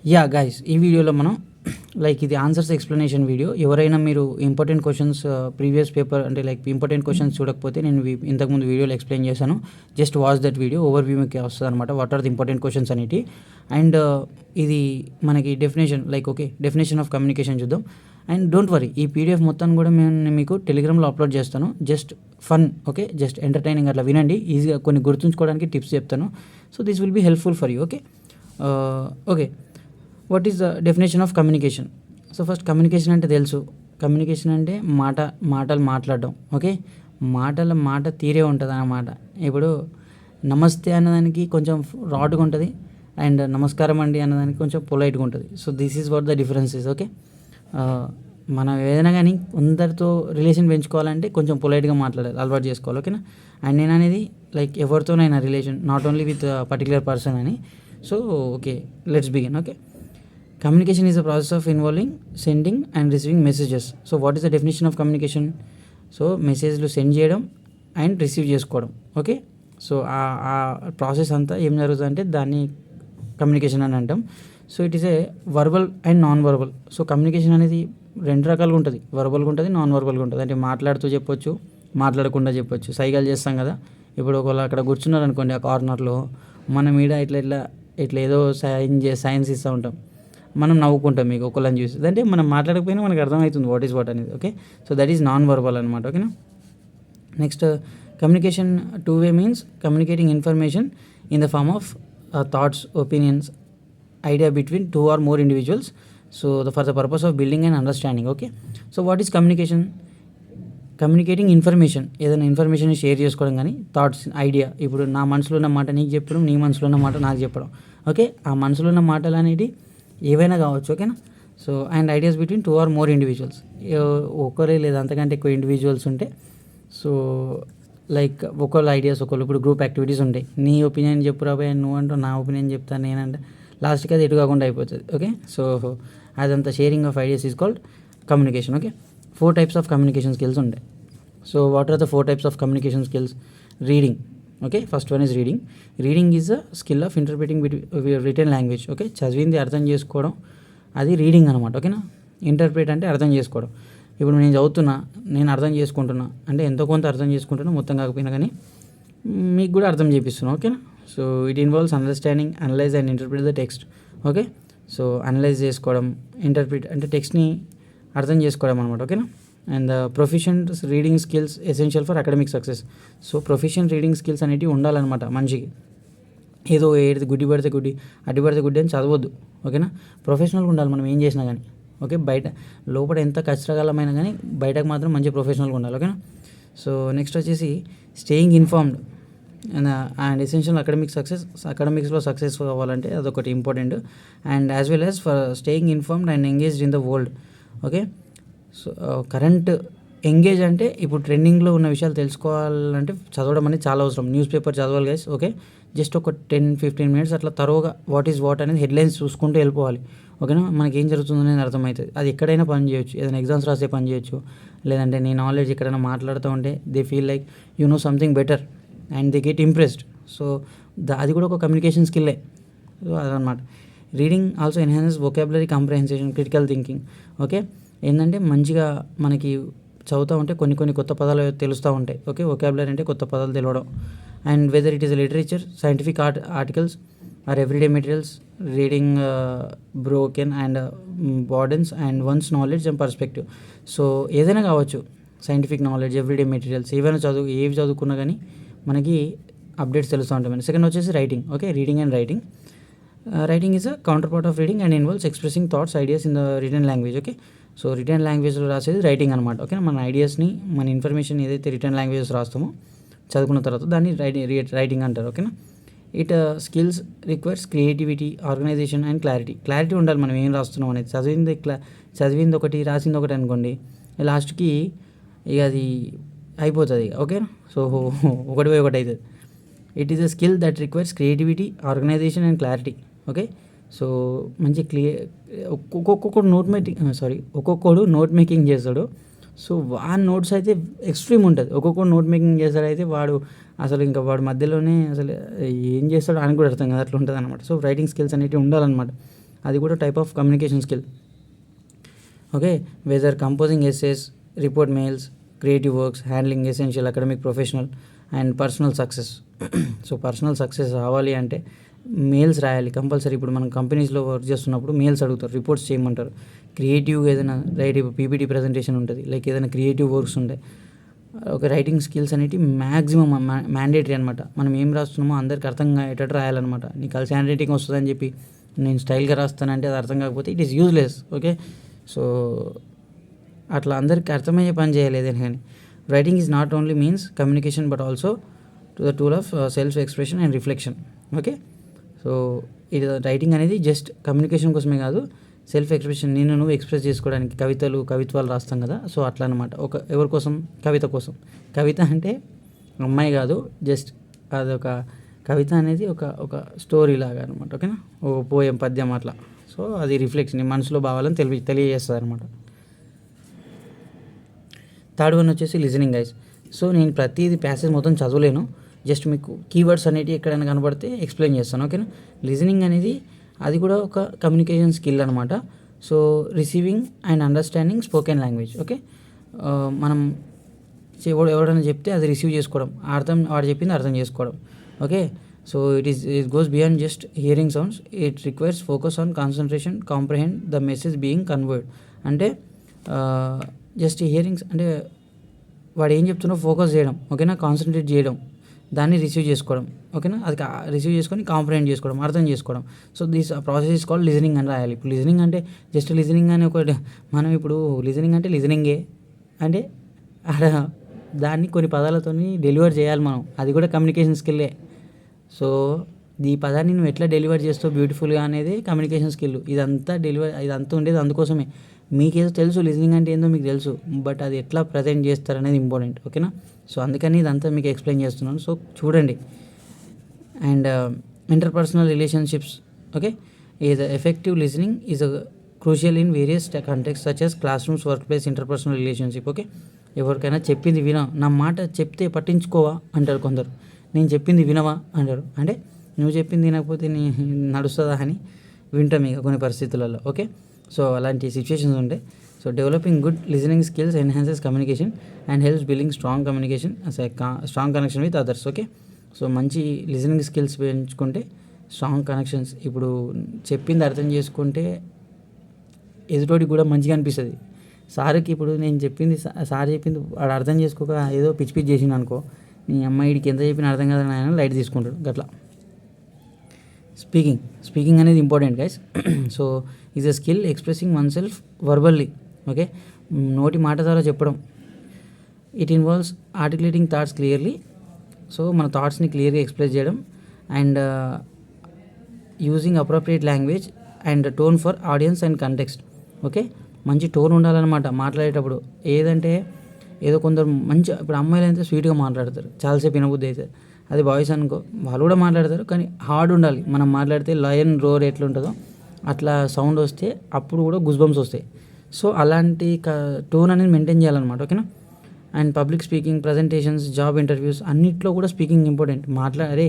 Yeah guys, ఈ వీడియోలో మనం లైక్ ఇది ఆన్సర్స్ ఎక్స్ప్లెనేషన్ వీడియో. ఎవరైనా మీరు ఇంపార్టెంట్ క్వశ్చన్స్ ప్రీవియస్ పేపర్ అంటే లైక్ ఇంపార్టెంట్ క్వశ్చన్స్ చూడకపోతే నేను ఇంతకుముందు వీడియోలో ఎక్స్ప్లెయిన్ చేశాను. Just watch that video. Overview మీకు వస్తుంది అనమాట, what are the important questions అనేటి. అండ్ ఇది మనకి definition like okay definition of communication చూద్దాం. అండ్ డోంట్ వరీ, ఈ పీడిఎఫ్ మొత్తాన్ని కూడా నేను మీకు టెలిగ్రామ్లో అప్లోడ్ చేస్తాను. Just fun, okay, just entertaining అట్లా వినండి. ఈజీగా కొన్ని గుర్తుంచుకోవడానికి టిప్స్ చెప్తాను. So this will be helpful for you. Okay okay what is the definition of communication? So first communication అంటే తెలుసు. కమ్యూనికేషన్ అంటే మాటలు మాట్లాడడం. ఓకే, మాట తీరే ఉంటుంది అన్నమాట. ఇప్పుడు నమస్తే అన్నదానికి కొంచెం రాడ్గా ఉంటుంది, అండ్ నమస్కారం అండి అన్నదానికి కొంచెం పొలైట్గా ఉంటుంది. So this is what the differences. Okay, మనం ఏదైనా కానీ అందరితో రిలేషన్ పెంచుకోవాలంటే కొంచెం పొలైట్గా మాట్లాడాలి, అలవాటు చేసుకోవాలి. ఓకేనా? అండ్ నేను అనేది లైక్ ఎవరితోనైనా relation, not only with particular person అని. So okay, let's begin. Okay, communication is a process of involving sending and receiving messages. So what is the definition of communication? So మెసేజ్లు send చేయడం and receive చేసుకోవడం. Okay, so ఆ process అంతా ఏం జరుగుతుందంటే దాన్ని communication అని అంటాం. So it is a verbal and non verbal. So communication అనేది రెండు రకాలుగా ఉంటుంది, వర్బల్గా ఉంటుంది, నాన్ వర్బల్గా ఉంటుంది. అంటే మాట్లాడుతూ చెప్పొచ్చు, మాట్లాడకుండా చెప్పొచ్చు. సైగలు చేస్తాం కదా, ఇప్పుడు ఒకళ్ళు అక్కడ కూర్చున్నారు అనుకోండి ఆ కార్నర్లో, మనం ఈడ ఇట్లా ఏదో సైన్స్ ఇస్తూ ఉంటాం, మనం నవ్వుకుంటాం మీకు ఒకళ్ళని చూసి. అంటే మనం మాట్లాడకపోయినా మనకు అర్థమవుతుంది వాట్ ఈస్ వాట్ అనేది. Okay, so that is non verbal అనమాట. ఓకేనా? Next, communication two way means communicating information in the form of thoughts, opinions, idea between two or more individuals. So for the purpose of building and understanding. Okay, so what is communication? Communicating information, ఏదైనా information share చేసుకోవడం, కానీ thoughts, idea. ఇప్పుడు నా మనసులో ఉన్న మాట నీకు చెప్పడం, నీ మనసులో ఉన్న మాట నాకు చెప్పడం. ఓకే, ఆ మనసులో ఉన్న మాటలు అనేది ఏవైనా కావచ్చు. ఓకేనా? So and ideas between two or more individuals, ఒకరే లేదా అంతకంటే ఎక్కువ ఇండివిజువల్స్ ఉంటే. సో లైక్ ఒకళ్ళ ఐడియాస్ ఒకళ్ళు, ఇప్పుడు గ్రూప్ యాక్టివిటీస్ ఉంటాయి. నీ ఒపీనియన్ చెప్పు రాబోయే, నువ్వు అంటూ నా ఒపీనియన్ చెప్తాను నేనంటే, లాస్ట్కి అది ఎటు కాకుండా అయిపోతుంది. ఓకే, సో అదంతా sharing of ideas is called communication. Okay, 4 types of communication skills ఉంటాయి. So what are the 4 types of communication skills? Reading. Okay, first one is reading. Reading is a skill of interpreting written language. Okay, చదివింది అర్థం చేసుకోవడం, అది reading అనమాట. ఓకేనా? Interpret అంటే అర్థం చేసుకోవడం. ఇప్పుడు నేను చదువుతున్నా, నేను అర్థం చేసుకుంటున్నా అంటే ఎంతో కొంత అర్థం చేసుకుంటున్నా, మొత్తం కాకపోయినా కానీ మీకు కూడా అర్థం చేపిస్తున్నా. ఓకేనా? So it involves understanding, analyse and interpret the text. Okay, so analyse చేసుకోవడం, ఇంటర్ప్రిట్ అంటే టెక్స్ట్ని అర్థం చేసుకోవడం అనమాట. ఓకేనా? And proficient reading skills essential for academic success. So proficient reading skills అనేవి ఉండాలన్నమాట మనిషికి. ఏదో ఏది గుడ్డి పడితే గుడ్డి, అడ్డు పడితే గుడ్డి అని చదవద్దు. ఓకేనా? ప్రొఫెషనల్గా ఉండాలి మనం ఏం చేసినా కానీ. ఓకే, బయట లోపల ఎంత కష్టకాలమైనా కానీ బయటకు మాత్రం మంచి ప్రొఫెషనల్గా ఉండాలి. ఓకేనా? సో నెక్స్ట్ వచ్చేసి స్టేయింగ్ ఇన్ఫార్మ్డ్ అండ్ ఎసెన్షియల్ అకాడమిక్స్లో సక్సెస్ అవ్వాలంటే అదొకటి important. And as well as for staying informed and engaged in the world. Okay, so current engage అంటే ఇప్పుడు ట్రెండింగ్లో ఉన్న విషయాలు తెలుసుకోవాలంటే చదవడం అనేది చాలా అవసరం. న్యూస్ పేపర్ చదవాలి గైస్. ఓకే, జస్ట్ ఒక 10-15 minutes అట్లా తరోగా వాట్ ఈజ్ వాట్ అనేది హెడ్లైన్స్ చూసుకుంటూ వెళ్ళిపోవాలి. ఓకేనా? మనకి ఏం జరుగుతుంది అనేది అర్థమవుతుంది. అది ఎక్కడైనా పని చేయొచ్చు, ఏదైనా ఎగ్జామ్స్ రాసే పని చేయొచ్చు, లేదంటే నీ నాలెడ్జ్ ఎక్కడైనా మాట్లాడుతూ ఉంటే they feel like you know something better and they get impressed. So అది కూడా ఒక కమ్యూనికేషన్ స్కిల్లే. సో అదనమాట. Reading also enhance vocabulary comprehension, critical thinking. Okay, ఏంటంటే మంచిగా మనకి చదువుతూ ఉంటే కొన్ని కొత్త పదాలు తెలుస్తూ ఉంటాయి. ఓకే, వొకాబులరీ అంటే కొత్త పదాలు తెలియడం. And whether it is literature, scientific articles or everyday materials, reading broaden and broadens and one's knowledge and perspective. So ఏదైనా కావచ్చు, సైంటిఫిక్ నాలెడ్జ్, ఎవ్రీడే మెటీరియల్స్, ఏవి చదువుకున్నా కానీ మనకి అప్డేట్స్ తెలుస్తూ ఉంటాయి. సెకండ్ వచ్చేసి writing. Okay, reading and writing. Writing is a counter part of reading and involves expressing thoughts, ideas in the return language. Okay, so return లాంగ్వేజ్లో రాసేది రైటింగ్ అనమాట. ఓకే, మన ఐడియాస్ని, మన ఇన్ఫర్మేషన్ ఏదైతే రిటర్న్ లాంగ్వేజెస్ రాస్తామో చదువుకున్న తర్వాత దాన్ని రైటింగ్ అంటారు. ఓకేనా? It skills requires creativity, organisation and clarity ఉండాలి మనం ఏం రాస్తున్నాం అనేది. చదివింది ఒకటి రాసింది ఒకటి అనుకోండి, లాస్ట్కి ఇక అది అయిపోతుంది. ఓకే, సో ఒకటి అవుతుంది. It is a skill that requires creativity, organisation and clarity. Okay, so మంచి ఒక్కొక్కడు నోట్ మేకింగ్ చేస్తాడు. సో వాడి నోట్స్ అయితే ఎక్స్ట్రీమ్ ఉంటుంది. ఒక్కొక్కడు నోట్ మేకింగ్ చేస్తాడైతే వాడు వాడు మధ్యలోనే అసలు ఏం చేస్తాడో అని కూడా అర్థం కదా, అట్లా ఉంటుంది అనమాట. సో రైటింగ్ స్కిల్స్ అనేవి ఉండాలన్నమాట. అది కూడా type of communication skill. Okay, whether composing essays, report mails, creative works, handling essential academic, professional and personal success. So personal success రావాలి అంటే మెయిల్స్ రాయాలి కంపల్సరీ. ఇప్పుడు మనం కంపెనీస్లో వర్క్ చేస్తున్నప్పుడు మెయిల్స్ అడుగుతారు, రిపోర్ట్స్ చేయమంటారు. క్రియేటివ్గా ఏదైనా ఇప్పుడు పీపీటీ ప్రజెంటేషన్ ఉంటుంది, లైక్ ఏదైనా క్రియేటివ్ వర్క్స్ ఉంటాయి. ఒక రైటింగ్ స్కిల్స్ అనేవి మ్యాక్సిమం మ్యాండేటరీ అనమాట. మనం ఏం రాస్తున్నామో అందరికి అర్థం అయ్యేటట్టు రాయాలన్నమాట. నీకు కలిసి హ్యాండ్ రైటింగ్ వస్తుందని చెప్పి నేను స్టైల్గా రాస్తానంటే అది అర్థం కాకపోతే it is useless. Okay, so అట్లా అందరికీ అర్థమయ్యే పని చేయాలి ఏదైనా కానీ. Writing is not only means communication but also to the tool of self expression and reflection. Okay, so ఇది రైటింగ్ అనేది జస్ట్ కమ్యూనికేషన్ కోసమే కాదు, సెల్ఫ్ ఎక్స్ప్రెషన్, నువ్వు ఎక్స్ప్రెస్ చేసుకోవడానికి కవిత్వాలు రాస్తాం కదా, సో అట్లా అనమాట. ఎవరి కోసం? కవిత కోసం. కవిత అంటే అమ్మాయి కాదు, జస్ట్ అదొక కవిత అనేది ఒక స్టోరీ లాగా అనమాట. ఓకేనా, ఓ పోయం, పద్యం అట్లా. సో అది రిఫ్లెక్షన్, మనసులో భావాలను తెలియజేస్తుంది అనమాట. థర్డ్ వన్ వచ్చేసి లిజనింగ్ గైస్. సో నేను ప్రతిదీ ప్యాసేజ్ మొత్తం చదవలేను, జస్ట్ మీకు కీవర్డ్స్ అనేవి ఎక్కడైనా కనబడితే ఎక్స్ప్లెయిన్ చేస్తాను. ఓకేనా, లిజనింగ్ అనేది అది కూడా ఒక కమ్యూనికేషన్ స్కిల్ అనమాట. So receiving and understanding spoken language. Okay, మనం ఎవరైనా చెప్తే అది రిసీవ్ చేసుకోవడం, వాడు చెప్పింది అర్థం చేసుకోవడం. Okay, so it goes beyond just hearing sounds. It requires focus on concentration, comprehend the message being కన్వర్డ్. అంటే జస్ట్ హియరింగ్స్ అంటే వాడు ఏం చెప్తున్నా ఫోకస్ చేయడం. ఓకేనా, కాన్సన్ట్రేట్ చేయడం, దాన్ని రిసీవ్ చేసుకోవడం. ఓకేనా, అది రిసీవ్ చేసుకొని కాంప్రహెండ్ చేసుకోవడం, అర్థం చేసుకోవడం. So this process is called listening అని రాయాలి. ఇప్పుడు లిజనింగ్ అంటే జస్ట్ లిజనింగ్ అని మనం ఇప్పుడు లిజనింగ్ అంటే లిజనింగే అంటే దాన్ని కొన్ని పదాలతో డెలివర్ చేయాలి మనం, అది కూడా కమ్యూనికేషన్ స్కిల్లే. సో ఈ పదాన్ని నువ్వు ఎట్లా డెలివర్ చేస్తావు బ్యూటిఫుల్గా అనేది కమ్యూనికేషన్ స్కిల్. ఇదంతా ఉండేది అందుకోసమే. మీకేదో తెలుసు లిజనింగ్ అంటే ఏందో మీకు తెలుసు, బట్ అది ఎట్లా ప్రజెంట్ చేస్తారనేది ఇంపార్టెంట్. ఓకేనా, సో అందుకని ఇదంతా మీకు ఎక్స్ప్లెయిన్ చేస్తున్నాను. సో చూడండి. And interpersonal relationships. Okay, is effective listening is crucial in various context such as class rooms, work place, interpersonal relationship. Okay, ఎవరికైనా చెప్పింది నా మాట చెప్తే పట్టించుకోవా అంటారు కొందరు, నేను చెప్పింది వినవా అంటారు. అంటే నువ్వు చెప్పింది వినకపోతే నడుస్తుందా అని వింటాం ఇక కొన్ని పరిస్థితులలో. ఓకే, సో అలాంటి సిచ్యువేషన్స్ ఉంటాయి. So developing good listening skills enhances communication and helps building strong communication strong connection with others. Okay, so మంచి లిజనింగ్ స్కిల్స్ పెంచుకుంటే స్ట్రాంగ్ కనెక్షన్స్. ఇప్పుడు చెప్పింది అర్థం చేసుకుంటే ఎదుటోడికి కూడా మంచిగా అనిపిస్తుంది. సార్కి ఇప్పుడు నేను చెప్పింది సార్ చెప్పింది వాడు అర్థం చేసుకోక ఏదో పిచ్చి చేసింది అనుకో, నీ అమ్మాయిడికి ఎంత చెప్పినా అర్థం కాదని ఆయన లైట్ తీసుకుంటాడు గట్లా. స్పీకింగ్ అనేది important guys. So is a skill expressing one self verbally. Okay, నోటి మాట ద్వారా చెప్పడం. It involves articulating thoughts clearly. So మన థాట్స్ని క్లియర్గా ఎక్స్ప్రెస్ చేయడం and using appropriate language and tone for audience and context. Okay, మంచి టోన్ ఉండాలన్నమాట మాట్లాడేటప్పుడు. ఏదో కొందరు మంచి, ఇప్పుడు అమ్మాయిలు అయితే స్వీట్గా మాట్లాడతారు, చాలాసేపు వినబుద్ధి అవుతుంది. అది బాయ్స్ అనుకో, వాళ్ళు కూడా మాట్లాడతారు కానీ హార్డ్ ఉండాలి. మనం మాట్లాడితే లయన్ రోర్ ఎట్లుంటుందో అట్లా సౌండ్ వస్తే అప్పుడు కూడా గుజ్బంప్స్ వస్తాయి. సో అలాంటి టోన్ అనేది మెయింటైన్ చేయాలన్నమాట. ఓకేనా, and public speaking, presentations, job interviews అన్నిట్లో కూడా స్పీకింగ్ ఇంపార్టెంట్. అరే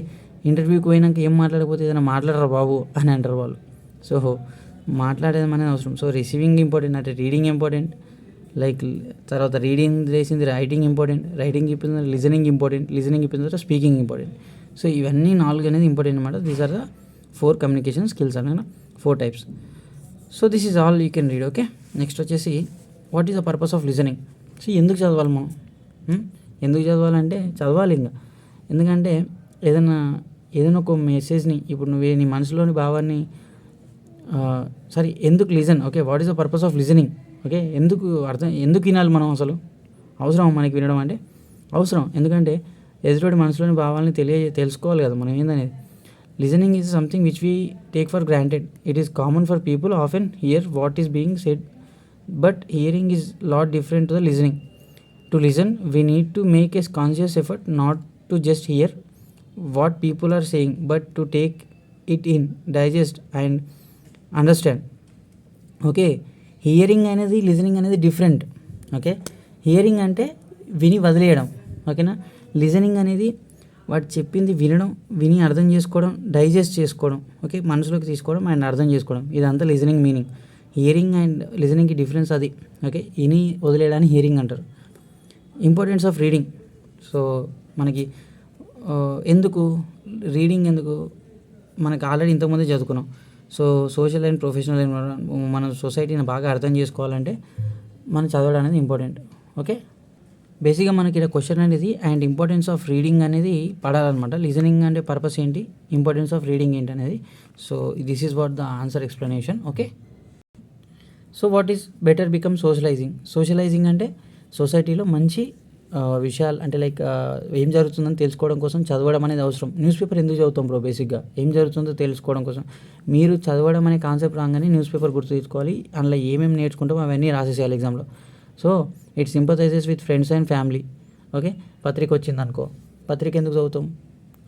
ఇంటర్వ్యూకి పోయినాక ఏం మాట్లాడకపోతే ఏదైనా మాట్లాడరా బాబు అని అంటారు వాళ్ళు. సో మాట్లాడేది అనేది అవసరం. సో రిసీవింగ్ ఇంపార్టెంట్, అంటే రీడింగ్ ఇంపార్టెంట్, లైక్ తర్వాత రీడింగ్ చేసింది రైటింగ్ ఇంపార్టెంట్, రైటింగ్ ఇప్పింది లిజనింగ్ ఇంపార్టెంట్, లిజనింగ్ ఇప్పిన తర్వాత స్పీకింగ్ ఇంపార్టెంట్. సో ఇవన్నీ 4 అనేది ఇంపార్టెంట్ అనమాట. These are the 4 communication skills అనగా 4 types. So this is all you can read. Okay, next వచ్చేసి what is the purpose of listening. So ఎందుకు చదవాలి మనం? ఎందుకు చదవాలంటే చదవాలి ఇంకా. ఎందుకంటే ఏదైనా ఒక మెసేజ్ని, ఇప్పుడు నువ్వే నీ మనసులోని భావాన్ని ఎందుకు listen. Okay, what is the purpose of listening. Okay, ఎందుకు వినాలి మనం? అసలు అవసరం మనకి వినడం అంటే అవసరం. ఎందుకంటే ఎదుటి మనసులోని భావాలని తెలుసుకోవాలి కదా మనం ఏందనేది. Listening is something which we take for granted. It is common for people often hear what is being said, but hearing is lot different to the listening. To listen we need to make a conscious effort not to just hear what people are saying, but to take it in, digest and understand. Okay, hearing అనేది listening అనేది different. Okay, hearing అంటే విని వదిలేయడం. ఓకేనా, listening అనేది వాడు చెప్పింది విని అర్థం చేసుకోవడం, డైజెస్ట్ చేసుకోవడం, ఓకే, మనసులోకి తీసుకోవడం అండ్ అర్థం చేసుకోవడం, ఇదంతా లిజనింగ్ మీనింగ్. హియరింగ్ అండ్ లిజనింగ్కి డిఫరెన్స్ అది, ఓకే. విని వదిలేయడాన్ని హియరింగ్ అంటారు. Importance of reading. సో మనకి ఎందుకు రీడింగ్ ఎందుకు, మనకు ఆల్రెడీ ఇంతకుముందే చదువుకున్నాం. సో సోషల్ అండ్ ప్రొఫెషనల్ మన సొసైటీని బాగా అర్థం చేసుకోవాలంటే మనం చదవడం అనేది ఇంపార్టెంట్, ఓకే. బేసిక్గా మనకి ఇక్కడ క్వశ్చన్ అనేది అండ్ ఇంపార్టెన్స్ ఆఫ్ రీడింగ్ అనేది పడాలన్నమాట. లిజనింగ్ అంటే పర్పస్ ఏంటి, ఇంపార్టెన్స్ ఆఫ్ రీడింగ్ ఏంటి అనేది. So this is what the answer explanation, okay. So what is better become socialising. Socialising అంటే సొసైటీలో మంచి విషయాలు అంటే లైక్ ఏం జరుగుతుందని తెలుసుకోవడం కోసం చదవడం అనేది అవసరం. న్యూస్ పేపర్ ఎందుకు చదువుతాం బ్రో? బేసిక్గా ఏం జరుగుతుందో తెలుసుకోవడం కోసం. మీరు చదవడం అనే కాన్సెప్ట్ రాగానే న్యూస్ పేపర్ గుర్తు తీసుకోవాలి, అందులో ఏమేమి నేర్చుకుంటామో అవన్నీ రాసేసేయాలి ఎగ్జామ్లో. So it sympathizes with friends and family, okay. పత్రిక వచ్చింది అనుకో, పత్రిక ఎందుకు చదువుతాం?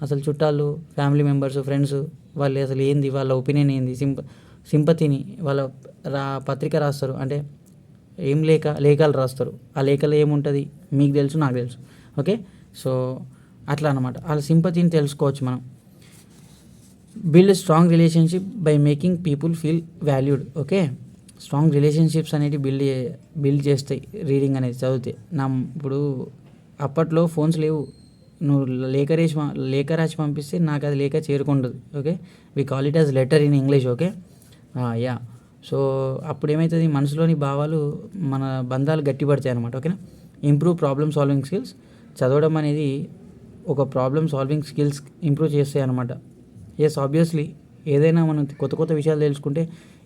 అసలు చుట్టాలు, ఫ్యామిలీ మెంబర్స్, ఫ్రెండ్స్ వాళ్ళు అసలు ఏంది, వాళ్ళ ఒపీనియన్ ఏంది, సింపతిని వాళ్ళ పత్రిక రాస్తారు. అంటే ఏం లేఖలు రాస్తారు. ఆ లేఖలో ఏముంటుంది మీకు తెలుసు, నాకు తెలుసు, ఓకే. సో అట్లా అనమాట, వాళ్ళ సింపతిని తెలుసుకోవచ్చు మనం. Build strong relationship by making people feel valued, okay. Strong relationships అనేవి బిల్డ్ చేస్తాయి రీడింగ్ అనేది చదివితే. ఇప్పుడు అప్పట్లో ఫోన్స్ లేవు, నువ్వు లేఖ రాసి పంపిస్తే నాకు అది లేఖ చేరుకుంటుంది, okay. We call it as letter in English, okay. Yeah. So అప్పుడు ఏమవుతుంది, మనసులోని భావాలు, మన బంధాలు గట్టిపడతాయి అనమాట, ఓకేనా. Improve problem solving skills. చదవడం అనేది ఒక ప్రాబ్లమ్ సాల్వింగ్ స్కిల్స్ ఇంప్రూవ్ చేస్తాయి అనమాట. ఎస్, ఆబ్వియస్లీ ఏదైనా మనం కొత్త విషయాలు తెలుసుకుంటే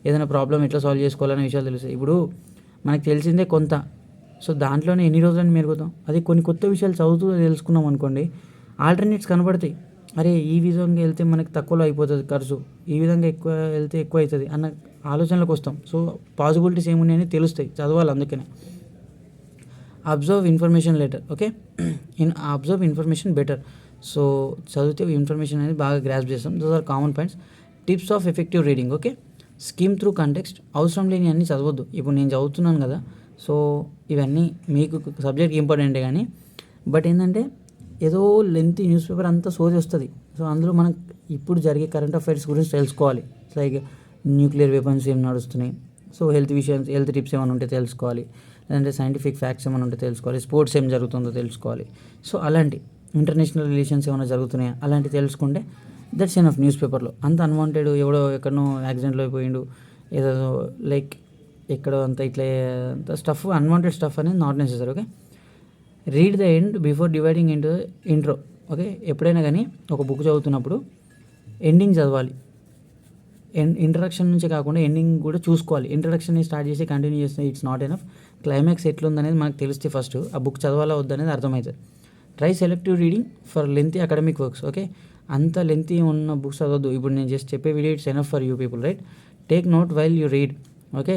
ఏదైనా ప్రాబ్లం ఎట్లా సాల్వ్ చేసుకోవాలనే విషయాలు తెలుస్తాయి. ఇప్పుడు మనకు తెలిసిందే కొంత, సో దాంట్లోనే ఎన్ని రోజులని మెరుగుతాం. అదే కొన్ని కొత్త విషయాలు చదువుతూ తెలుసుకున్నాం అనుకోండి, ఆల్టర్నేట్స్ కనబడతాయి. అరే ఈ విధంగా వెళ్తే మనకి తక్కువలో అయిపోతుంది ఖర్చు, ఈ విధంగా ఎక్కువ వెళ్తే ఎక్కువ అవుతుంది అన్న ఆలోచనలకు వస్తాం. సో పాసిబిలిటీస్ ఏమున్నాయని తెలుస్తాయి, చదవాలి. అందుకనే observe information letter, okay. Observe information better. So చదివితే ఇన్ఫర్మేషన్ అనేది బాగా గ్రాస్ప్ చేస్తాం. Those are common points. Tips of effective reading, okay. Skim through context. అవసరం లేని అన్నీ చదవద్దు. ఇప్పుడు నేను చదువుతున్నాను కదా, సో ఇవన్నీ మీకు సబ్జెక్ట్ ఇంపార్టెంటే కానీ, బట్ ఏంటంటే ఏదో లెంత్ న్యూస్ పేపర్ అంతా సోది వస్తుంది. సో అందులో మనం ఇప్పుడు జరిగే కరెంట్ అఫైర్స్ గురించి తెలుసుకోవాలి. లైక్ న్యూక్లియర్ వెపన్స్ ఏం నడుస్తున్నాయి, సో హెల్త్ టిప్స్ ఏమైనా ఉంటే తెలుసుకోవాలి, లేదంటే సైంటిఫిక్ ఫ్యాక్ట్స్ ఏమైనా ఉంటే తెలుసుకోవాలి, స్పోర్ట్స్ ఏం జరుగుతుందో తెలుసుకోవాలి. సో అలాంటి ఇంటర్నేషనల్ రిలేషన్స్ ఏమైనా జరుగుతున్నాయా అలాంటివి తెలుసుకుంటే దట్స్ ఎనఫ్ న్యూస్ పేపర్లో. అంత అన్వాంటెడ్ ఎవడో ఎక్కడనో యాక్సిడెంట్లో అయిపోయిండు, ఏదో లైక్ ఎక్కడో అంత ఇట్లా అంత స్టఫ్, అన్వాంటెడ్ స్టఫ్ అనేది not necessary, okay. Read the end before dividing into intro, okay. ఎప్పుడైనా కానీ ఒక బుక్ చదువుతున్నప్పుడు ఎండింగ్ చదవాలి. ఇంట్రడక్షన్ నుంచి కాకుండా ఎండింగ్ కూడా చూసుకోవాలి. ఇంట్రడక్షన్ స్టార్ట్ చేసి కంటిన్యూ చేస్తే ఇట్స్ నాట్ ఎనఫ్. క్లైమాక్స్ ఎట్లుందనేది మనకు తెలిస్తే ఫస్ట్ ఆ బుక్ చదవాలా వద్దనేది అర్థమవుతుంది. Try selective reading for lengthy academic works, okay. అంత లెంతీ ఉన్న బుక్స్ చదవద్దు. ఇప్పుడు నేను జస్ట్ చెప్పే video it's enough for you people, right. Take note while you read, okay.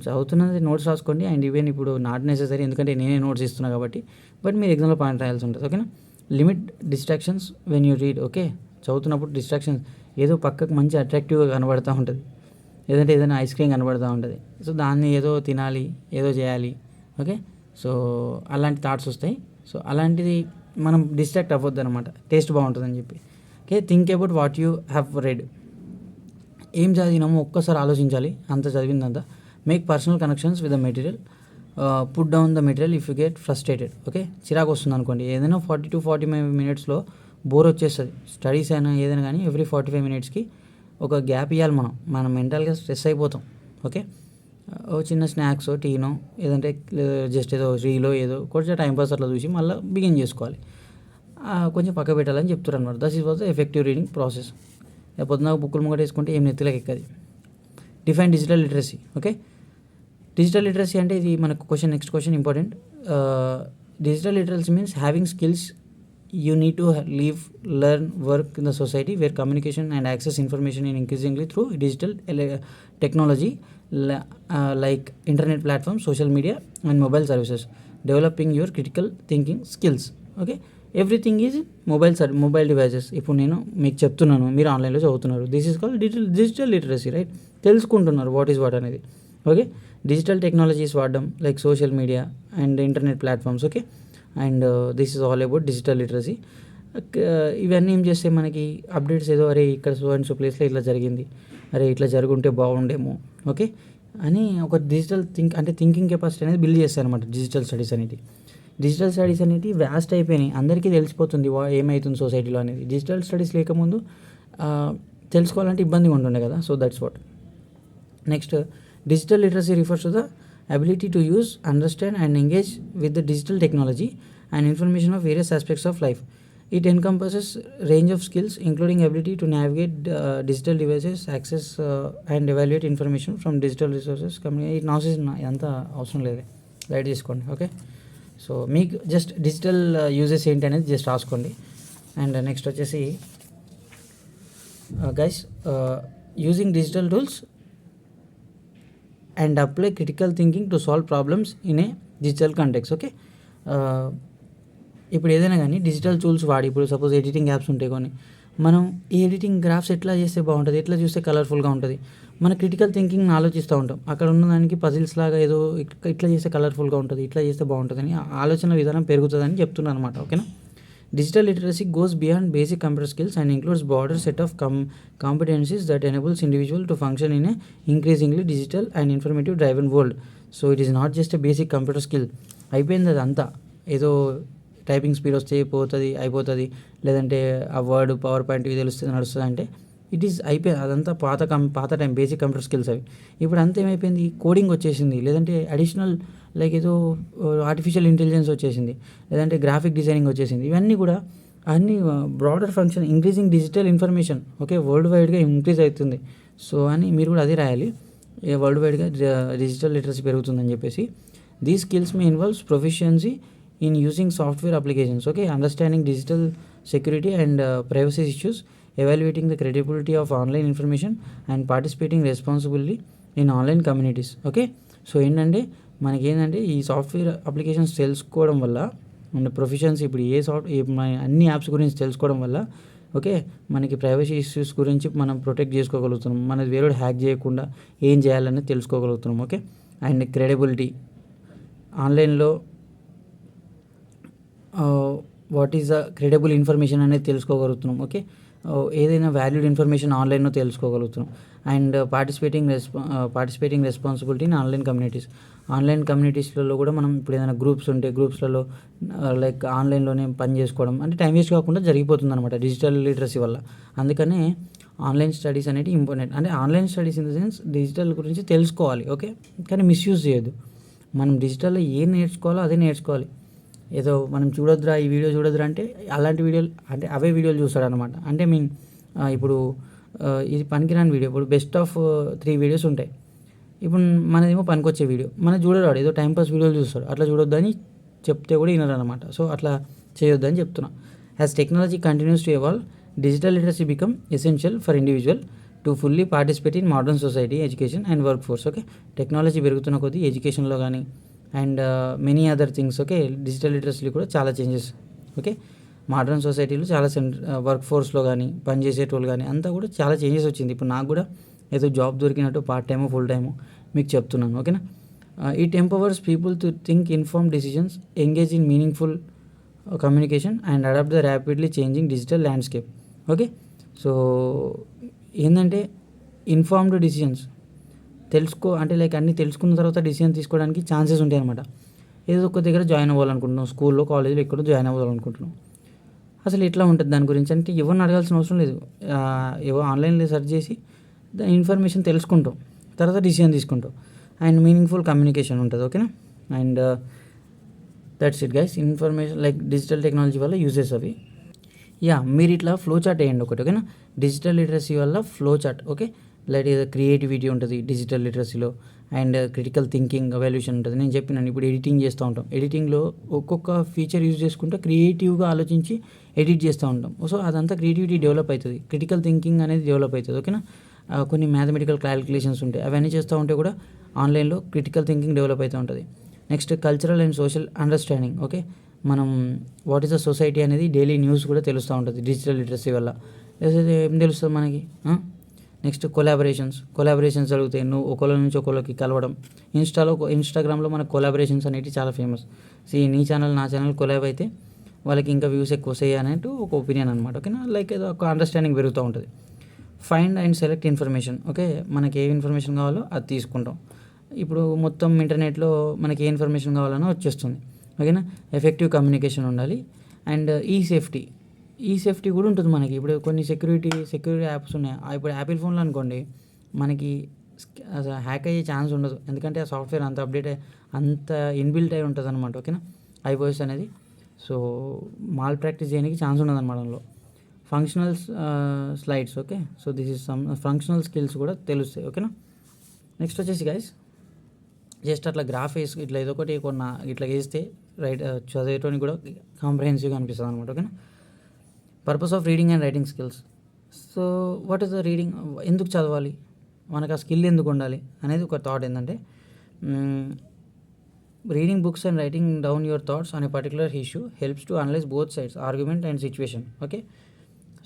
చదువుతున్నది నోట్స్ రాసుకోండి. అండ్ ఈవెన్ ఇప్పుడు నాట్ నెసెసరీ, ఎందుకంటే నేనే నోట్స్ ఇస్తున్నా కాబట్టి, బట్ మీరు ఎగ్జామ్లో పాయింట్ రాయాల్సి ఉంటుంది, ఓకేనా. Limit distractions when you read, okay. చదువుతున్నప్పుడు డిస్ట్రాక్షన్స్ ఏదో పక్కకు మంచి అట్రాక్టివ్గా కనబడుతూ ఉంటుంది, లేదంటే ఏదైనా ఐస్ క్రీమ్ కనబడుతూ ఉంటుంది. సో దాన్ని ఏదో తినాలి, ఏదో చేయాలి, ఓకే. సో అలాంటి థాట్స్ వస్తాయి. సో అలాంటిది మనం డిస్ట్రాక్ట్ అవ్వద్దు అనమాట, టేస్ట్ బాగుంటుందని చెప్పి, okay. Think about what you have read. ఏం చదివినామో ఒక్కసారి ఆలోచించాలి, అంత చదివిందంతా. Make personal connections with the material. Put down the material if you get frustrated, okay. చిరాకు వస్తుంది అనుకోండి, ఏదైనా 40 to 45 minutes బోర్ వచ్చేస్తుంది. స్టడీస్ అయినా ఏదైనా కానీ ఎవ్రీ 45 minutesకి ఒక గ్యాప్ ఇవ్వాలి. మనం మెంటల్గా స్ట్రెస్ అయిపోతాం, ఓకే. ఓ చిన్న స్నాక్స్, టీనో, ఏదంటే జస్ట్ ఏదో రీలో ఏదో కొంచెం టైంపాస్ అట్లా చూసి మళ్ళీ బిగిన్ చేసుకోవాలి. కొంచెం పక్క పెట్టాలని చెప్తారు అనమాట. That is was the effective reading process. పొద్దున బుక్కులు ముంగట వేసుకుంటే ఏం నెత్తిలోకి ఎక్కది. Define digital literacy, okay. Digital literacy అంటే ఇది మనకు next question important. Digital literacy means having skills you need to live, learn, work in the society where communication and access information is increasingly through digital technology like internet platforms, social media and mobile services. Developing your critical thinking skills, okay. Everything is mobile devices. ఇప్పుడు నేను మీకు చెప్తున్నాను, మీరు ఆన్లైన్లో చదువుతున్నారు. This is called digital literacy, right. తెలుసుకుంటున్నారు what is what అనేది, okay. Digital technologies వాడడం like social media and internet platforms, okay. And this is all about digital literacy. ఇవన్నీ ఏం చేస్తే మనకి అప్డేట్స్ ఏదో అరే ఇక్కడ సో అండ్ సో ప్లేస్లో ఇట్లా జరిగింది, అరే ఇట్లా జరుగుంటే బాగుండేమో, ఓకే అని ఒక డిజిటల్ థింకింగ్ కెపాసిటీ అనేది బిల్డ్ చేస్తాయి అనమాట డిజిటల్ స్టడీస్ అనేవి. డిజిటల్ స్టడీస్ అనేవి వ్యాస్ట్ అయిపోయినాయి, అందరికీ తెలిసిపోతుంది ఏమవుతుంది సొసైటీలో అనేది. డిజిటల్ స్టడీస్ లేకముందు తెలుసుకోవాలంటే ఇబ్బందిగా ఉంటుండే కదా. So that's what. Next, digital literacy refers to the ability to use, understand and engage with the digital technology and information of various aspects of life. It encompasses range of skills including ability to navigate digital devices, access and evaluate information from digital resources. It nauses అంతా అవసరం లేదు, light చేసుకోండి, okay. So మీకు just digital uses ఏంటి అనేది just రాసుకోండి. And next వచ్చేసి guys, using digital tools and apply critical thinking to solve problems in a digital context, okay. ఇప్పుడు ఏదైనా కానీ డిజిటల్ టూల్స్ వాడి, ఇప్పుడు సపోజ్ ఎడిటింగ్ యాప్స్ ఉంటాయి కొన్ని, మనం ఈ ఎడిటింగ్ గ్రాఫ్స్ ఎట్లా చేస్తే బాగుంటుంది, ఎట్లా చూస్తే కలర్ఫుల్గా ఉంటుంది, మన క్రిటికల్ థింకింగ్ని ఆలోచిస్తూ ఉంటాం. అక్కడ ఉన్న దానికి పజిల్స్ లాగా ఏదో ఇట్లా చేస్తే కలర్ఫుల్గా ఉంటుంది, ఇట్లా చేస్తే బాగుంటుందని ఆలోచన విధానం పెరుగుతుందని చెప్తున్నాను అనమాట, ఓకేనా. Digital literacy goes beyond basic computer skills and includes broader set of competencies that enables individual to function in a increasingly digital and informative driven world. So it is not just a basic computer skill. అయిపోయింది అదంతా, ఏదో typing speed వస్తే అయిపోతుంది, లేదంటే ఆ word power point ఇవి తెలుస్తుంది నడుస్తుంది అంటే ఇట్ ఈస్ అయిపోయింది అదంతా. పాత టైం బేసిక్ కంప్యూటర్ స్కిల్స్ అవి. ఇప్పుడు అంతా ఏమైపోయింది, కోడింగ్ వచ్చేసింది, లేదంటే అడిషనల్ లైక్ ఏదో ఆర్టిఫిషియల్ ఇంటెలిజెన్స్ వచ్చేసింది, లేదంటే గ్రాఫిక్ డిజైనింగ్ వచ్చేసింది. ఇవన్నీ కూడా అన్ని broader function increasing digital information, okay, world వైడ్గా ఇంక్రీజ్ అవుతుంది. సో అని మీరు కూడా అదే రాయాలి, వరల్డ్ వైడ్గా డిజిటల్ లిటరసీ పెరుగుతుందని చెప్పేసి. These skills May involves proficiency in using software applications, okay, understanding digital security and privacy issues, evaluating the credibility of online information and participating responsibly in online communities, okay. So ఏంటంటే మనకి ఏంటంటే ఈ software applications తెలుసుకోవడం వల్ల మన professions ఇప్పుడు అన్ని apps గురించి తెలుసుకోవడం వల్ల, ఓకే, మనకి ప్రైవసీ ఇష్యూస్ గురించి మనం ప్రొటెక్ట్ చేసుకోగలుగుతున్నాం, మనది వేరే హ్యాక్ చేయకుండా ఏం చేయాలని తెలుసుకోగలుగుతున్నాం, ఓకే. అండ్ క్రెడిబిలిటీ ఆన్లైన్లో what is the credible information అనేది తెలుసుకోగలుగుతున్నాం, ఓకే. ఏదైనా వాల్యూడ్ ఇన్ఫర్మేషన్ ఆన్లైన్లో తెలుసుకోగలుగుతున్నాం. And participating responsibility in online communities. Online కమ్యూనిటీస్లలో కూడా మనం ఇప్పుడు ఏదైనా గ్రూప్స్ ఉంటే గ్రూప్స్లలో లైక్ ఆన్లైన్లోనే పని చేసుకోవడం అంటే టైం వేస్ట్ కాకుండా జరిగిపోతుంది అనమాట డిజిటల్ లిటరసీ వల్ల. అందుకనే ఆన్లైన్ స్టడీస్ అనేవి ఇంపార్టెంట్. అంటే online studies in the sense digital గురించి తెలుసుకోవాలి, ఓకే, కానీ మిస్యూజ్ చేయొద్దు. మనం డిజిటల్లో ఏం నేర్చుకోవాలో అదే నేర్చుకోవాలి. ఏదో మనం చూడొద్దురా ఈ వీడియో చూడొద్దురా అంటే అలాంటి వీడియోలు అంటే అవే వీడియోలు చూస్తాడు అనమాట. అంటే ఇప్పుడు ఇది పనికిరాని వీడియో, ఇప్పుడు బెస్ట్ ఆఫ్ 3 వీడియోస్ ఉంటాయి, ఇప్పుడు మనదేమో పనికొచ్చే వీడియో మన చూడరాడు, ఏదో టైంపాస్ వీడియోలు చూస్తాడు, అట్లా చూడొద్దని చెప్తే కూడా వినరు అనమాట. సో అట్లా చేయొద్దని చెప్తున్నా. As technology continues to evolve, digital literacy become essential for individual to fully participate in modern society, education and work force, okay. Technology పెరుగుతున్న కొద్దీ ఎడ్యుకేషన్లో కానీ and many other things, okay, digital లిటరసీలో కూడా చాలా చేంజెస్, ఓకే. మోడర్న్ సొసైటీలో చాలా work ఫోర్స్లో కానీ పనిచేసేటోళ్ళు కానీ అంతా కూడా చాలా చేంజెస్ వచ్చింది. ఇప్పుడు నాకు కూడా ఏదో జాబ్ దొరికినట్టు పార్ట్ టైమో ఫుల్ టైమో మీకు చెప్తున్నాను, ఓకేనా. It empowers people to think inform decisions, engage in meaningful communication and adapt the rapidly changing digital landscape, okay. So ఏంటంటే ఇన్ఫార్మ్డ్ డిసిషన్స్ అంటే లైక్ అన్నీ తెలుసుకున్న తర్వాత డిసిజన్ తీసుకోవడానికి ఛాన్సెస్ ఉంటాయి అనమాట. ఏదో ఒక దగ్గర జాయిన్ అవ్వాలనుకుంటున్నాం, స్కూల్లో కాలేజీలో ఎక్కడో జాయిన్ అవ్వాలనుకుంటున్నాం, అసలు ఎట్లా ఉంటుంది దాని గురించి అంటే ఎవరిని అడగాల్సిన అవసరం లేదు. ఏవో ఆన్లైన్లో సెర్చ్ చేసి దాని ఇన్ఫర్మేషన్ తెలుసుకుంటాం, తర్వాత డిసిజన్ తీసుకుంటాం. అండ్ మీనింగ్ఫుల్ కమ్యూనికేషన్ ఉంటుంది, ఓకేనా. And that's it guys. Information like digital technology వల్ల యూజెస్ అవి. మీరు ఇట్లా ఫ్లో చార్ట్ వేయండి ఒకటి, ఓకేనా. డిజిటల్ లిటరసీ వల్ల flow chart, okay. Like creativity ఉంటుంది డిజిటల్ లిటరసీలో, అండ్ క్రిటికల్ థింకింగ్ ఎవాల్యూషన్ ఉంటుంది. నేను చెప్పినాను ఇప్పుడు ఎడిటింగ్ చేస్తూ ఉంటాం, ఎడిటింగ్లో ఒక్కొక్క ఫీచర్ యూజ్ చేసుకుంటే క్రియేటివ్గా ఆలోచించి ఎడిట్ చేస్తూ ఉంటాం. సో అదంతా క్రియేటివిటీ డెవలప్ అవుతుంది, క్రిటికల్ థింకింగ్ అనేది డెవలప్ అవుతుంది, ఓకేనా. కొన్ని మ్యాథమెటికల్ క్యాలిక్యులేషన్స్ ఉంటాయి, అవన్నీ చేస్తూ ఉంటే కూడా ఆన్లైన్లో క్రిటికల్ థింకింగ్ డెవలప్ అవుతూ ఉంటుంది. Next cultural and social understanding, okay. మనం వాట్ ఈస్ ద సొసైటీ అనేది డైలీ న్యూస్ కూడా తెలుస్తూ ఉంటుంది డిజిటల్ లిటరసీ వల్ల. లేకపోతే ఏం తెలుస్తుంది మనకి. నెక్స్ట్ కొలాబరేషన్స్ జరుగుతాయి, నువ్వు ఒకళ్ళ నుంచి ఒకళ్ళకి కలవడం. ఇన్స్టాగ్రామ్లో మనకు కొలాబరేషన్స్ అనేవి చాలా ఫేమస్. నీ ఛానల్ నా ఛానల్ కొలాబ్ అయితే వాళ్ళకి ఇంకా వ్యూస్ ఎక్కువ వస్తాయి అనేట్టు ఒక ఒపీనియన్ అనమాట. ఓకేనా, లైక్ ఏదో ఒక అండర్స్టాండింగ్ పెరుగుతూ ఉంటుంది. Find and select information. Okay, మనకి ఏ ఇన్ఫర్మేషన్ కావాలో అది తీసుకుంటాం. ఇప్పుడు మొత్తం ఇంటర్నెట్లో మనకి ఏ ఇన్ఫర్మేషన్ కావాలన్నా వచ్చేస్తుంది. ఓకేనా, ఎఫెక్టివ్ కమ్యూనికేషన్ ఉండాలి. అండ్ ఈ సేఫ్టీ కూడా ఉంటుంది మనకి. ఇప్పుడు కొన్ని సెక్యూరిటీ యాప్స్ ఉన్నాయి. ఇప్పుడు యాపిల్ ఫోన్లో అనుకోండి, మనకి హ్యాక్ అయ్యే ఛాన్స్ ఉండదు, ఎందుకంటే ఆ సాఫ్ట్వేర్ అంత ఇన్బిల్ట్ అయి ఉంటుంది అనమాట. ఓకేనా, iOS అనేది. సో మాల్ ప్రాక్టీస్ చేయడానికి ఛాన్స్ ఉండదు అనమాట అందులో. Functional slides. Okay, so this is some functional skills కూడా తెలుస్తాయి. ఓకేనా, నెక్స్ట్ వచ్చేసి గైస్, జస్ట్ అట్లా గ్రాఫ్ వేసి ఇట్లా ఏదో ఒకటి ఇట్లా వేస్తే చదివేటోనికి కూడా కాంప్రహెన్సివ్గా అనిపిస్తుంది అనమాట. ఓకేనా, purpose of reading and writing skills. So what is the reading, ఎందుకు చదవాలి, మనకు ఆ స్కిల్ ఎందుకు ఉండాలి అనేది ఒక థాట్. ఏంటంటే reading books and writing down your thoughts on a particular issue helps to analyse both sides argument and situation. Okay,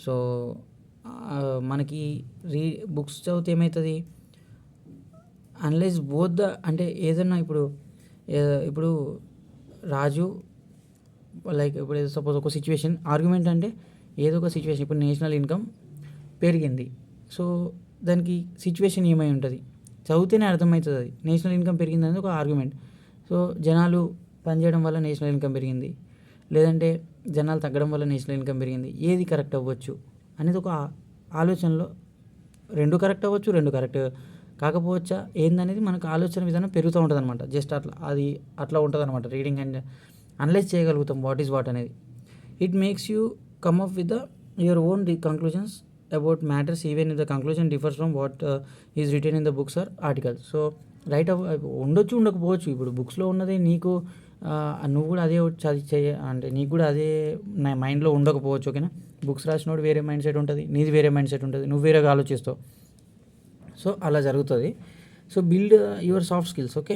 so మనకి బుక్స్ చదివితే ఏమవుతుంది, అనలైజ్ బోత్ అంటే ఏదన్నా ఇప్పుడు రాజు లైక్ ఇప్పుడు సపోజ్ ఒక సిచ్యువేషన్, ఆర్గ్యుమెంట్ అంటే ఏదో ఒక సిచ్యువేషన్. ఇప్పుడు నేషనల్ ఇన్కమ్ పెరిగింది, సో దానికి సిచ్యువేషన్ ఏమై ఉంటుంది, చదివితేనే అర్థమవుతుంది. అది నేషనల్ ఇన్కమ్ పెరిగింది అనేది ఒక ఆర్గ్యుమెంట్. సో జనాలు పనిచేయడం వల్ల నేషనల్ ఇన్కమ్ పెరిగింది, లేదంటే జనాలు తగ్గడం వల్ల నేషనల్ ఇన్కమ్ పెరిగింది, ఏది కరెక్ట్ అవ్వచ్చు అనేది ఒక ఆలోచనలో, రెండు కరెక్ట్ అవ్వచ్చు, రెండు కరెక్ట్ కాకపోవచ్చా ఏందనేది మనకు ఆలోచన విధానం పెరుగుతూ ఉంటుంది అనమాట. జస్ట్ అట్లా ఉంటుంది అనమాట. రీడింగ్ అండ్ అనలైజ్ చేయగలుగుతాం వాట్ ఈజ్ వాట్ అనేది. It makes you come up with your own conclusions about matters even if the conclusion differs from what is written in the books or articles. So ఉండొచ్చు, ఉండకపోవచ్చు. ఇప్పుడు బుక్స్లో ఉన్నది నీకు నువ్వు కూడా అదే అంటే నీకు కూడా అదే నా మైండ్లో ఉండకపోవచ్చు. ఓకేనా, బుక్స్ రాసినోడు వేరే మైండ్ సెట్ ఉంటుంది, నీది వేరే మైండ్ సెట్ ఉంటుంది, నువ్వు వేరేగా ఆలోచిస్తావు. సో అలా జరుగుతుంది. So build your soft skills. Okay,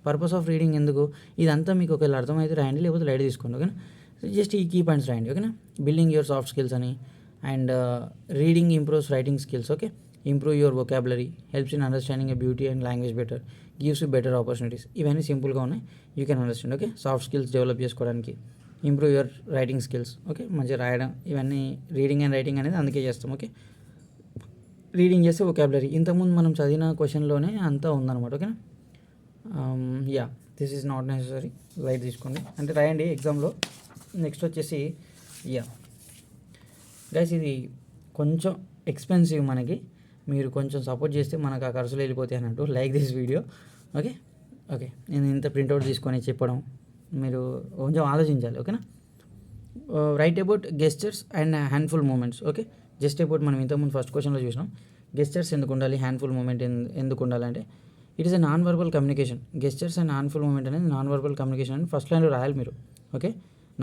purpose of reading ఎందుకు, ఇదంతా మీకు ఒకవేళ అర్థమైతే రాయండి, లేకపోతే లైట్ తీసుకోండి. ఓకేనా, జస్ట్ ఈ కీ పాయింట్స్ రాయండి. ఓకేనా, బిల్డింగ్ యువర్ సాఫ్ట్ స్కిల్స్ అని, and reading improves writing skills. Okay, improve your vocabulary, helps in understanding a beauty and language better, gives you better opportunities. ఇవన్నీ సింపుల్గా ఉన్నాయి, you can understand. Okay, soft skills develop చేసుకోవడానికి, improve your writing skills. Okay, మంచిగా రాయడం, ఇవన్నీ reading and writing అనేది అందుకే చేస్తాం. ఓకే, రీడింగ్ చేస్తే వొకాబులరీ ఇంతకుముందు మనం చదివిన క్వశ్చన్లోనే అంతా ఉందన్నమాట. ఓకేనా, yeah this is not necessary, light తీసుకోండి అంటే రాయండి ఎగ్జామ్లో. నెక్స్ట్ వచ్చేసి గైస్, ఇది కొంచెం ఎక్స్పెన్సివ్ మనకి, మీరు కొంచెం సపోర్ట్ చేస్తే మనకు ఆ ఖర్చులు వెళ్ళిపోతాయి అన్నట్టు. Like this video. ఓకే, నేను ఇంత ప్రింట్అవుట్ తీసుకొని చెప్పడం మీరు కొంచెం ఆలోచించాలి. ఓకేనా, write about gestures and handful movements. Okay, just about మనం ఇంతకుముందు ఫస్ట్ క్వశ్చన్లో చూసినాం. గెస్చర్స్ ఎందుకు ఉండాలి, హ్యాండ్ఫుల్ మూమెంట్ ఎందుకు ఉండాలంటే it is a non verbal communication. Gestures and handful movement అనేది నాన్ వర్బల్ కమ్యూనికేషన్ అని ఫస్ట్ లైన్లో రాయాలి మీరు. Okay,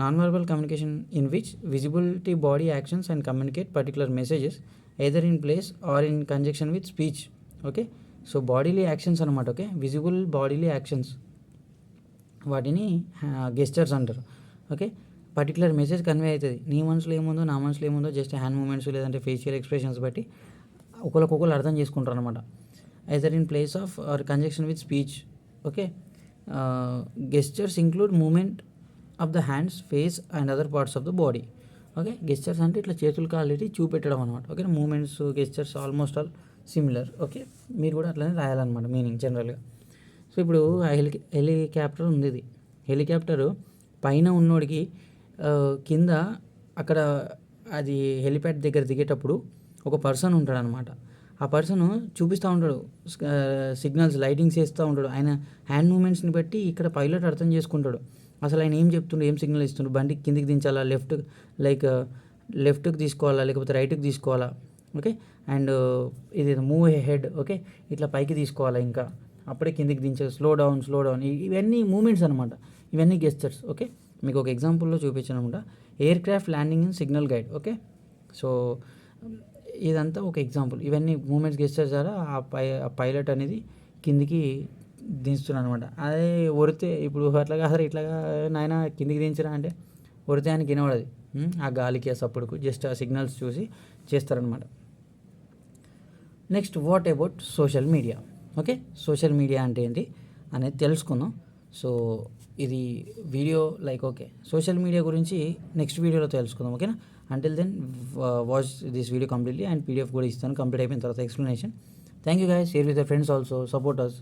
non verbal communication in which visibility body actions and communicate particular messages either in place or in conjunction with speech. Okay, so bodily actions అనమాట. Okay, visible bodily actions, వాటిని gestures అంటారు. Okay, particular message convey అవుతుంది. నీ మనసులో ఏముందో నా మనసులో ఏముందో జస్ట్ హ్యాండ్ మూమెంట్స్ లేదంటే ఫేషియల్ ఎక్స్ప్రెషన్స్ బట్టి ఒకరికొకరు అర్థం చేసుకుంటారు అనమాట. Either in place of or conjunction with speech. Okay, gestures include movement of the hands, face and other parts of the body. Okay, gestures అంటే ఇట్లా చేతులు కాళ్ళకి చూపెట్టడం అనమాట. Okay, movements gestures almost all similar. Okay, మీరు కూడా అట్లనే రాయాలన్నమాట మీనింగ్ జనరల్గా. సో ఇప్పుడు హెలికాప్టర్ ఉంది. ఇది హెలికాప్టరు పైన ఉన్నోడికి కింద అక్కడ అది హెలిప్యాడ్ దగ్గర దిగేటప్పుడు ఒక పర్సన్ ఉంటాడనమాట. ఆ పర్సన్ చూపిస్తూ ఉంటాడు, సిగ్నల్స్ లైటింగ్స్ వేస్తూ ఉంటాడు. ఆయన హ్యాండ్ మూమెంట్స్ని బట్టి ఇక్కడ పైలట్ అర్థం చేసుకుంటాడు అసలు ఆయన ఏం చెప్తుండు, ఏం సిగ్నల్ ఇస్తుండు, బండి కిందికి దించాలా, లెఫ్ట్కి తీసుకోవాలా లేకపోతే రైట్కి తీసుకోవాలా. ఓకే, అండ్ ఇది మూవ్ హెడ్. ఓకే, ఇట్లా పైకి తీసుకోవాలా, ఇంకా అప్పుడే కిందికి దించే, స్లో డౌన్. ఇవన్నీ మూమెంట్స్ అనమాట, ఇవన్నీ గెస్చర్స్. ఓకే, మీకు ఒక ఎగ్జాంపుల్లో చూపించాను అనమాట, air craft landing in signal guide. Okay, so ఇదంతా ఒక ఎగ్జాంపుల్. ఇవన్నీ మూమెంట్స్ గెస్చర్స్ ద్వారా ఆ పైలట్ అనేది కిందికి దించుతున్నాను అనమాట. అదే ఒరితే ఇప్పుడు అట్లా కాదు, ఇట్లాగా నాయన కిందికి దించరా అంటే ఒరితే ఆయనకి వినబడదు, ఆ గాలికి ఆ సప్పుడుకు జస్ట్ ఆ సిగ్నల్స్ చూసి చేస్తారనమాట. Next, what about social media. Okay, social media అంటే ఏంటి అనేది తెలుసుకుందాం. సో ఇది video like okay social media గురించి నెక్స్ట్ వీడియోలో తెలుసుకుందాం. ఓకేనా? Until then watch this video completely and PDF కూడా ఇస్తాను కంప్లీట్ అయిపోయిన తర్వాత explanation. Thank you guys. Share with your friends also. Support us.